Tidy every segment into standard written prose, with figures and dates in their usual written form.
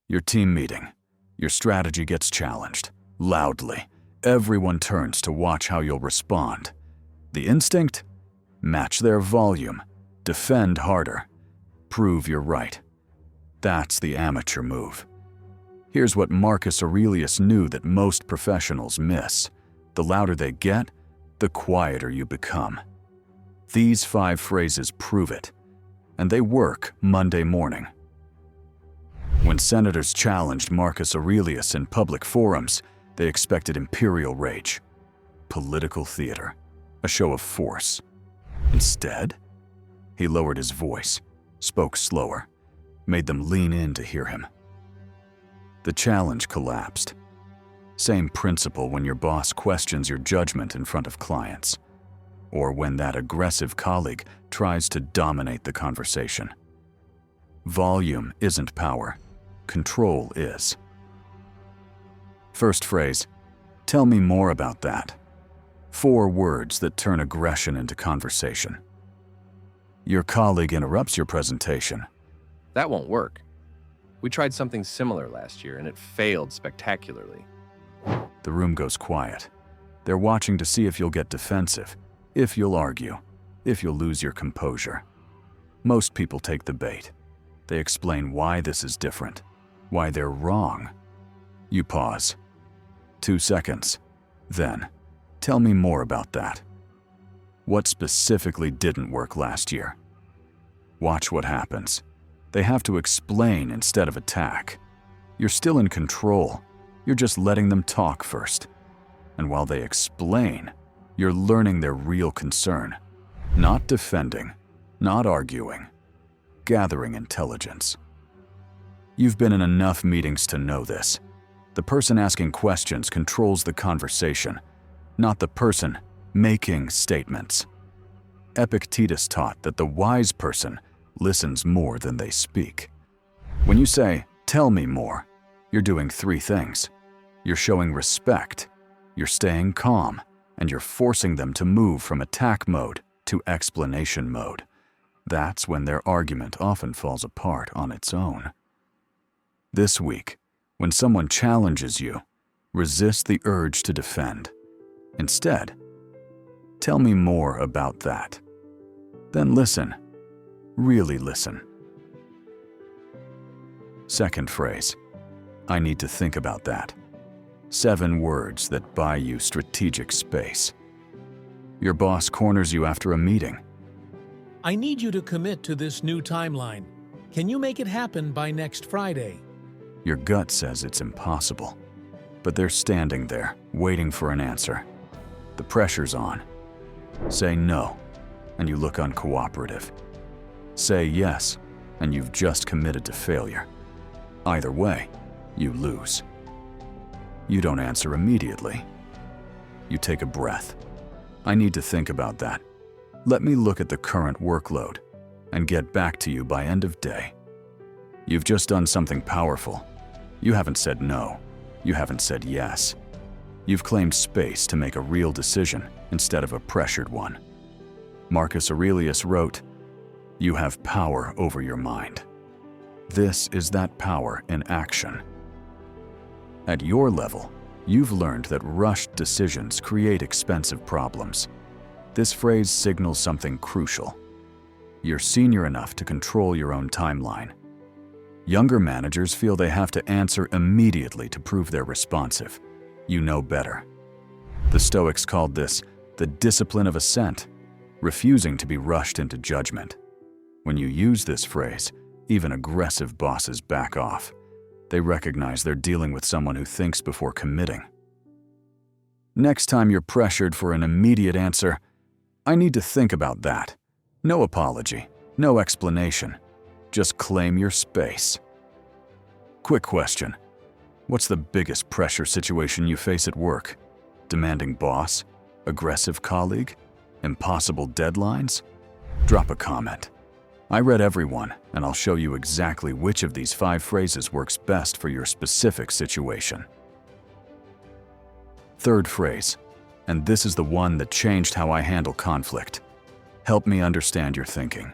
Your team meeting. Your strategy gets challenged. Loudly. Everyone turns to watch how you'll respond. The instinct? Match their volume. Defend harder. Prove you're right. That's the amateur move. Here's what Marcus Aurelius knew that most professionals miss. The louder they get, the quieter you become. These 5 phrases prove it, and they work Monday morning. When senators challenged Marcus Aurelius in public forums, they expected imperial rage, political theater, a show of force. Instead, he lowered his voice, spoke slower, made them lean in to hear him. The challenge collapsed. Same principle when your boss questions your judgment in front of clients, or when that aggressive colleague tries to dominate the conversation. Volume isn't power, control is. First phrase, tell me more about that. 4 words that turn aggression into conversation. Your colleague interrupts your presentation. That won't work. We tried something similar last year and it failed spectacularly. The room goes quiet. They're watching to see if you'll get defensive, if you'll argue, if you'll lose your composure. Most people take the bait. They explain why this is different, why they're wrong. You pause. 2 seconds. Then, tell me more about that. What specifically didn't work last year? Watch what happens. They have to explain instead of attack. You're still in control. You're just letting them talk first. And while they explain, you're learning their real concern. Not defending, not arguing, gathering intelligence. You've been in enough meetings to know this. The person asking questions controls the conversation, not the person making statements. Epictetus taught that the wise person listens more than they speak. When you say, tell me more, you're doing 3 things. You're showing respect, you're staying calm, and you're forcing them to move from attack mode to explanation mode. That's when their argument often falls apart on its own. This week, when someone challenges you, resist the urge to defend. Instead, tell me more about that. Then listen. Really listen. Second phrase, I need to think about that. 7 words that buy you strategic space. Your boss corners you after a meeting. I need you to commit to this new timeline. Can you make it happen by next Friday? Your gut says it's impossible, but they're standing there, waiting for an answer. The pressure's on. Say no, and you look uncooperative. Say yes, and you've just committed to failure. Either way, you lose. You don't answer immediately. You take a breath. I need to think about that. Let me look at the current workload and get back to you by end of day. You've just done something powerful. You haven't said no. You haven't said yes. You've claimed space to make a real decision instead of a pressured one. Marcus Aurelius wrote, "You have power over your mind." This is that power in action. At your level, you've learned that rushed decisions create expensive problems. This phrase signals something crucial. You're senior enough to control your own timeline. Younger managers feel they have to answer immediately to prove they're responsive. You know better. The Stoics called this the discipline of assent, refusing to be rushed into judgment. When you use this phrase, even aggressive bosses back off. They recognize they're dealing with someone who thinks before committing. Next time you're pressured for an immediate answer, I need to think about that. No apology, no explanation. Just claim your space. Quick question. What's the biggest pressure situation you face at work? Demanding boss? Aggressive colleague? Impossible deadlines? Drop a comment. I read everyone, and I'll show you exactly which of these 5 phrases works best for your specific situation. Third phrase, and this is the one that changed how I handle conflict. Help me understand your thinking.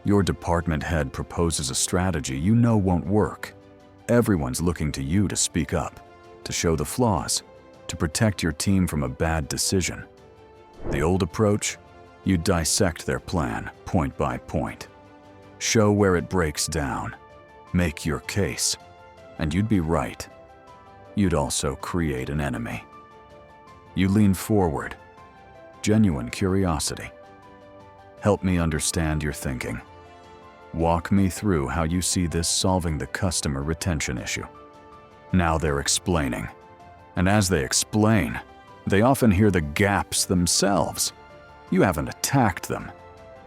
Your department head proposes a strategy you know won't work. Everyone's looking to you to speak up, to show the flaws, to protect your team from a bad decision. The old approach? You dissect their plan point by point. Show where it breaks down. Make your case. And you'd be right. You'd also create an enemy. You lean forward. Genuine curiosity. Help me understand your thinking. Walk me through how you see this solving the customer retention issue. Now they're explaining. And as they explain, they often hear the gaps themselves. You haven't attacked them.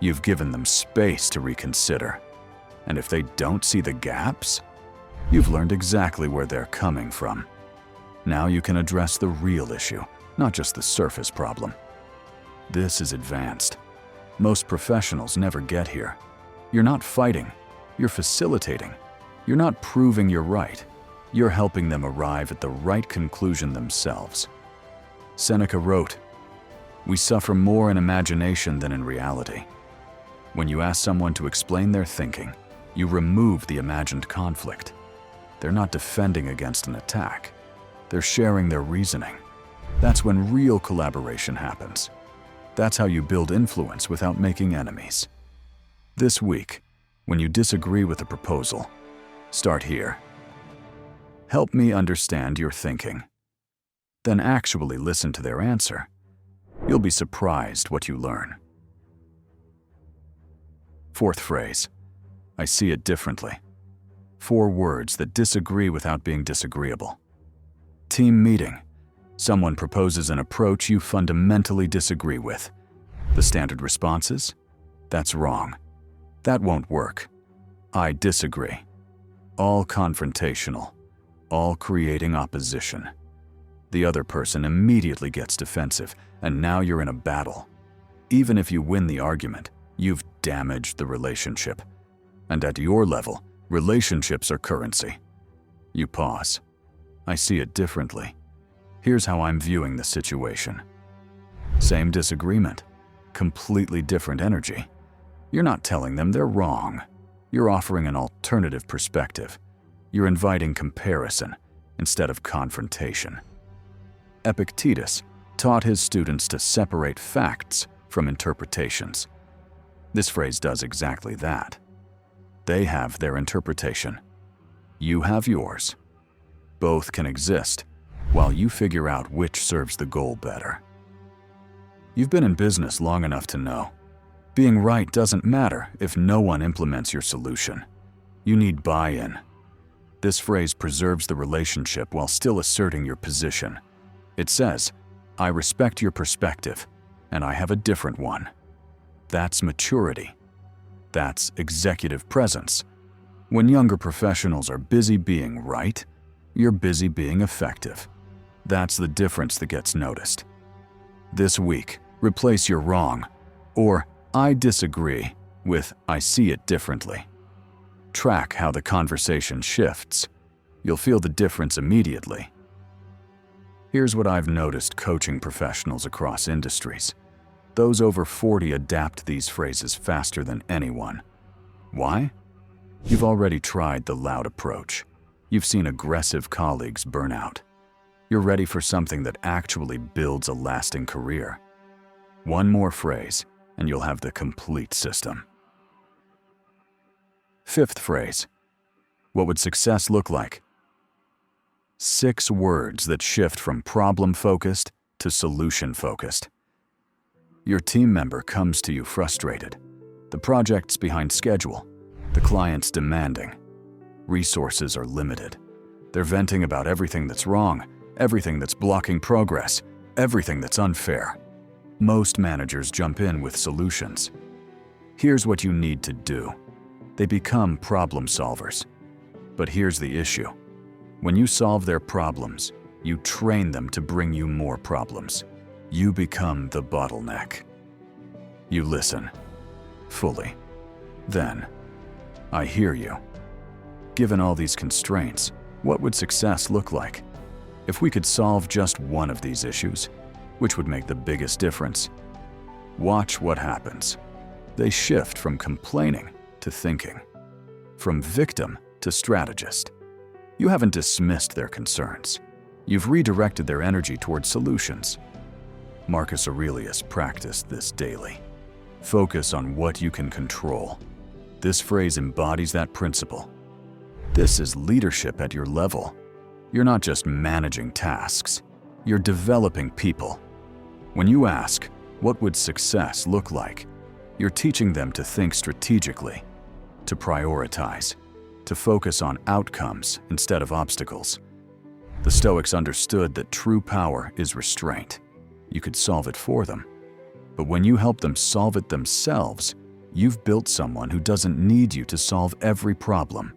You've given them space to reconsider. And if they don't see the gaps, you've learned exactly where they're coming from. Now you can address the real issue, not just the surface problem. This is advanced. Most professionals never get here. You're not fighting, you're facilitating. You're not proving you're right. You're helping them arrive at the right conclusion themselves. Seneca wrote, "We suffer more in imagination than in reality." When you ask someone to explain their thinking, you remove the imagined conflict. They're not defending against an attack. They're sharing their reasoning. That's when real collaboration happens. That's how you build influence without making enemies. This week, when you disagree with a proposal, start here. Help me understand your thinking. Then actually listen to their answer. You'll be surprised what you learn. Fourth phrase, I see it differently. 4 words that disagree without being disagreeable. Team meeting. Someone proposes an approach you fundamentally disagree with. The standard response is, "That's wrong. That won't work. I disagree." All confrontational, all creating opposition. The other person immediately gets defensive, and now you're in a battle. Even if you win the argument, you've damaged the relationship. And at your level, relationships are currency. You pause. I see it differently. Here's how I'm viewing the situation. Same disagreement, completely different energy. You're not telling them they're wrong. You're offering an alternative perspective. You're inviting comparison instead of confrontation. Epictetus taught his students to separate facts from interpretations. This phrase does exactly that. They have their interpretation. You have yours. Both can exist, while you figure out which serves the goal better. You've been in business long enough to know. Being right doesn't matter if no one implements your solution. You need buy-in. This phrase preserves the relationship while still asserting your position. It says, I respect your perspective, and I have a different one. That's maturity. That's executive presence. When younger professionals are busy being right, you're busy being effective. That's the difference that gets noticed. This week, replace "you're wrong" or "I disagree" with "I see it differently." Track how the conversation shifts. You'll feel the difference immediately. Here's what I've noticed coaching professionals across industries. Those over 40 adapt these phrases faster than anyone. Why? You've already tried the loud approach. You've seen aggressive colleagues burn out. You're ready for something that actually builds a lasting career. One more phrase, and you'll have the complete system. Fifth phrase. What would success look like? 6 words that shift from problem-focused to solution-focused. Your team member comes to you frustrated. The project's behind schedule. The client's demanding. Resources are limited. They're venting about everything that's wrong, everything that's blocking progress, everything that's unfair. Most managers jump in with solutions. Here's what you need to do. They become problem solvers. But here's the issue. When you solve their problems, you train them to bring you more problems. You become the bottleneck. You listen. Fully. Then, I hear you. Given all these constraints, what would success look like? If we could solve just one of these issues, which would make the biggest difference? Watch what happens. They shift from complaining to thinking, from victim to strategist. You haven't dismissed their concerns. You've redirected their energy towards solutions. Marcus Aurelius practiced this daily. Focus on what you can control. This phrase embodies that principle. This is leadership at your level. You're not just managing tasks. You're developing people. When you ask, what would success look like? You're teaching them to think strategically, to prioritize, to focus on outcomes instead of obstacles. The Stoics understood that true power is restraint. You could solve it for them. But when you help them solve it themselves, you've built someone who doesn't need you to solve every problem.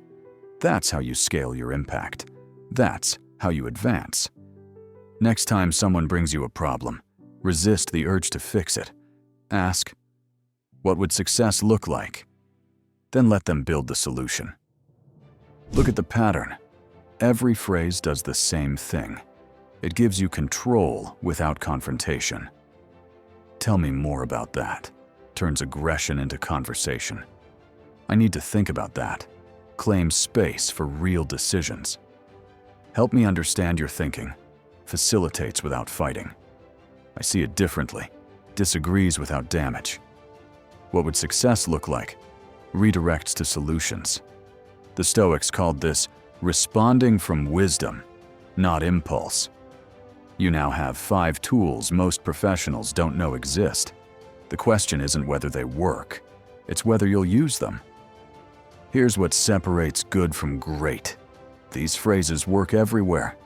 That's how you scale your impact. That's how you advance. Next time someone brings you a problem, resist the urge to fix it. Ask, what would success look like? Then let them build the solution. Look at the pattern. Every phrase does the same thing. It gives you control without confrontation. Tell me more about that. Turns aggression into conversation. I need to think about that. Claims space for real decisions. Help me understand your thinking. Facilitates without fighting. I see it differently. Disagrees without damage. What would success look like? Redirects to solutions. The Stoics called this responding from wisdom, not impulse. You now have 5 tools most professionals don't know exist. The question isn't whether they work, it's whether you'll use them. Here's what separates good from great. These phrases work everywhere.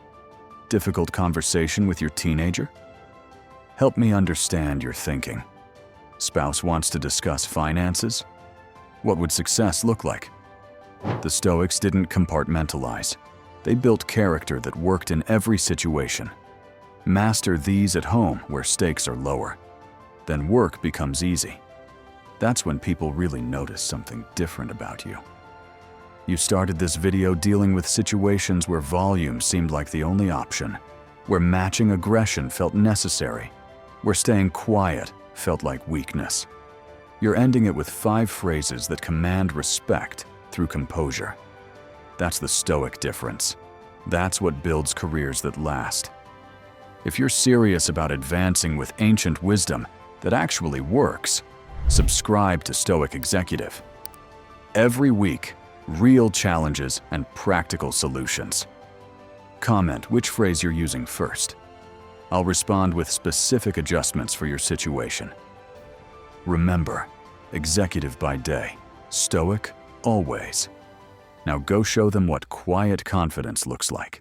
Difficult conversation with your teenager? Help me understand your thinking. Spouse wants to discuss finances? What would success look like? The Stoics didn't compartmentalize. They built character that worked in every situation. Master these at home where stakes are lower. Then work becomes easy. That's when people really notice something different about you. You started this video dealing with situations where volume seemed like the only option, where matching aggression felt necessary, where staying quiet felt like weakness. You're ending it with 5 phrases that command respect through composure. That's the Stoic difference. That's what builds careers that last. If you're serious about advancing with ancient wisdom that actually works, subscribe to Stoic Executive. Every week, real challenges and practical solutions. Comment which phrase you're using first. I'll respond with specific adjustments for your situation. Remember, executive by day, Stoic always. Now go show them what quiet confidence looks like.